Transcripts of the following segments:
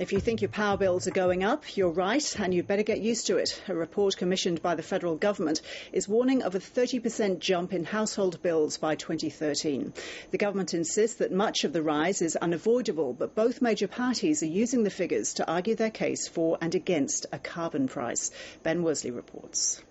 If you think your power bills are going up, you're right, and you'd better get used to it. A report commissioned by the federal government is warning of a 30% jump in household bills by 2013. The government insists that much of the rise is unavoidable, but both major parties are using the figures to argue their case for and against a carbon price. Ben Worsley reports.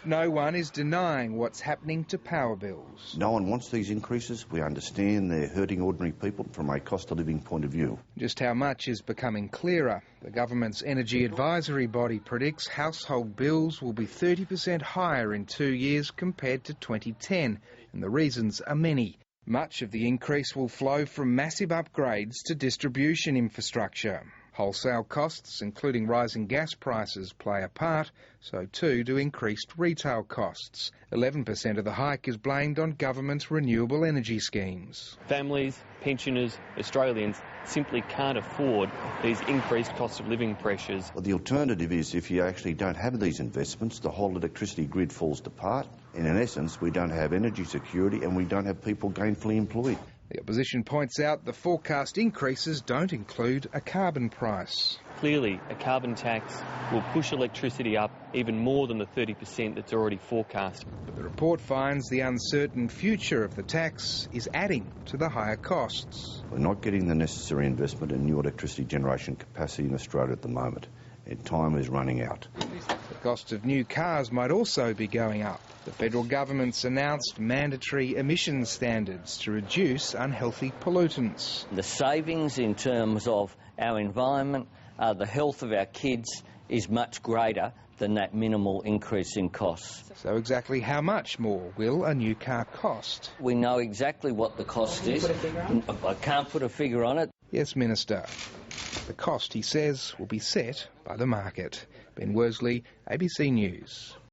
No one is denying what's happening to power bills. No one wants these increases. We understand they're hurting ordinary people from a cost of living point of view. Just how much is becoming clearer. The government's energy advisory body predicts household bills will be 30% higher in 2 years compared to 2010, and the reasons are many. Much of the increase will flow from massive upgrades to distribution infrastructure. Wholesale costs, including rising gas prices, play a part, so too do increased retail costs. 11% of the hike is blamed on government's renewable energy schemes. Families, pensioners, Australians simply can't afford these increased cost of living pressures. Well, the alternative is if you actually don't have these investments, the whole electricity grid falls apart, and in essence we don't have energy security and we don't have people gainfully employed. The opposition points out the forecast increases don't include a carbon price. Clearly, a carbon tax will push electricity up even more than the 30% that's already forecast. But the report finds the uncertain future of the tax is adding to the higher costs. We're not getting the necessary investment in new electricity generation capacity in Australia at the moment, and time is running out. The cost of new cars might also be going up. The federal government's announced mandatory emissions standards to reduce unhealthy pollutants. The savings in terms of our environment, the health of our kids is much greater than that minimal increase in costs. So exactly how much more will a new car cost? We know exactly what the cost is. I can't put a figure on it. Yes, Minister. The cost, he says, will be set by the market. Ben Worsley, ABC News.